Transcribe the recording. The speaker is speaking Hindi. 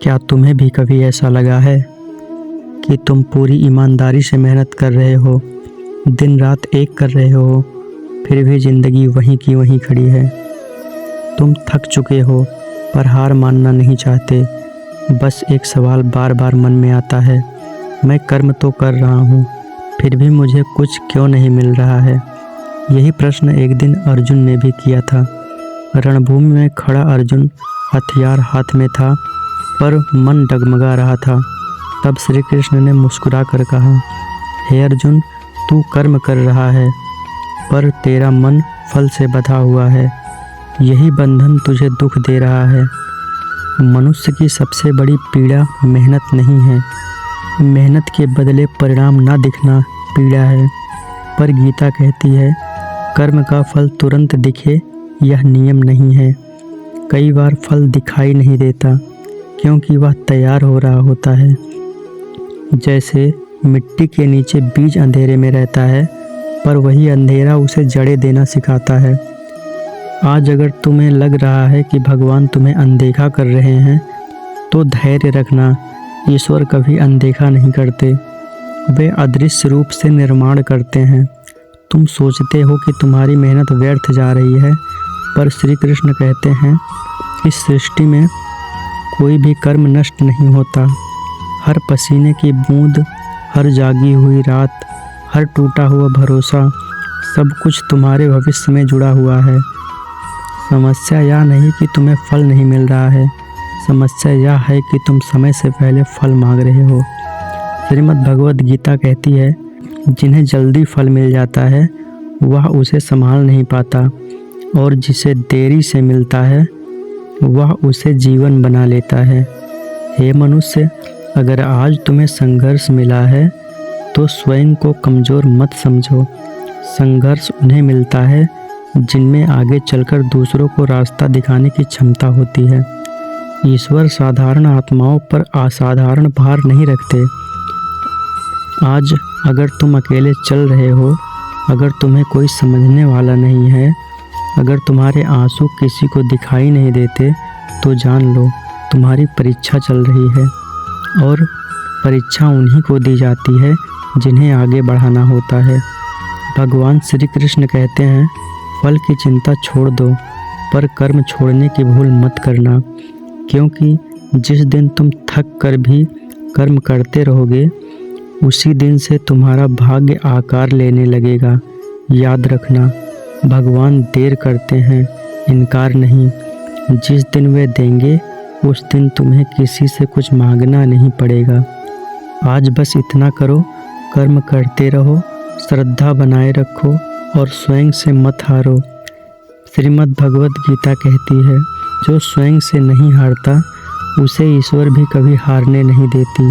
क्या तुम्हें भी कभी ऐसा लगा है कि तुम पूरी ईमानदारी से मेहनत कर रहे हो, दिन रात एक कर रहे हो, फिर भी ज़िंदगी वहीं की वहीं खड़ी है? तुम थक चुके हो पर हार मानना नहीं चाहते। बस एक सवाल बार बार मन में आता है, मैं कर्म तो कर रहा हूँ, फिर भी मुझे कुछ क्यों नहीं मिल रहा है? यही प्रश्न एक दिन अर्जुन ने भी किया था। रणभूमि में खड़ा अर्जुन हथियार हाथ में था, पर मन डगमगा रहा था। तब श्री कृष्ण ने मुस्कुरा कर कहा, हे अर्जुन, तू कर्म कर रहा है, पर तेरा मन फल से बंधा हुआ है। यही बंधन तुझे दुख दे रहा है। मनुष्य की सबसे बड़ी पीड़ा मेहनत नहीं है, मेहनत के बदले परिणाम ना दिखना पीड़ा है। पर गीता कहती है, कर्म का फल तुरंत दिखे यह नियम नहीं है। कई बार फल दिखाई नहीं देता क्योंकि वह तैयार हो रहा होता है। जैसे मिट्टी के नीचे बीज अंधेरे में रहता है, पर वही अंधेरा उसे जड़ें देना सिखाता है। आज अगर तुम्हें लग रहा है कि भगवान तुम्हें अनदेखा कर रहे हैं, तो धैर्य रखना। ईश्वर कभी अनदेखा नहीं करते, वे अदृश्य रूप से निर्माण करते हैं। तुम सोचते हो कि तुम्हारी मेहनत व्यर्थ जा रही है, पर श्री कृष्ण कहते हैं, इस सृष्टि में कोई भी कर्म नष्ट नहीं होता। हर पसीने की बूंद, हर जागी हुई रात, हर टूटा हुआ भरोसा, सब कुछ तुम्हारे भविष्य में जुड़ा हुआ है। समस्या यह नहीं कि तुम्हें फल नहीं मिल रहा है, समस्या यह है कि तुम समय से पहले फल मांग रहे हो। श्रीमद् भगवद गीता कहती है, जिन्हें जल्दी फल मिल जाता है वह उसे संभाल नहीं पाता, और जिसे देरी से मिलता है वह उसे जीवन बना लेता है। हे मनुष्य, अगर आज तुम्हें संघर्ष मिला है तो स्वयं को कमज़ोर मत समझो। संघर्ष उन्हें मिलता है जिनमें आगे चलकर दूसरों को रास्ता दिखाने की क्षमता होती है। ईश्वर साधारण आत्माओं पर असाधारण भार नहीं रखते। आज अगर तुम अकेले चल रहे हो, अगर तुम्हें कोई समझने वाला नहीं है, अगर तुम्हारे आंसू किसी को दिखाई नहीं देते, तो जान लो तुम्हारी परीक्षा चल रही है। और परीक्षा उन्हीं को दी जाती है जिन्हें आगे बढ़ाना होता है। भगवान श्री कृष्ण कहते हैं, फल की चिंता छोड़ दो, पर कर्म छोड़ने की भूल मत करना, क्योंकि जिस दिन तुम थक कर भी कर्म करते रहोगे, उसी दिन से तुम्हारा भाग्य आकार लेने लगेगा। याद रखना, भगवान देर करते हैं, इनकार नहीं। जिस दिन वे देंगे, उस दिन तुम्हें किसी से कुछ मांगना नहीं पड़ेगा। आज बस इतना करो, कर्म करते रहो, श्रद्धा बनाए रखो और स्वयं से मत हारो। श्रीमद् भगवद गीता कहती है, जो स्वयं से नहीं हारता उसे ईश्वर भी कभी हारने नहीं देती।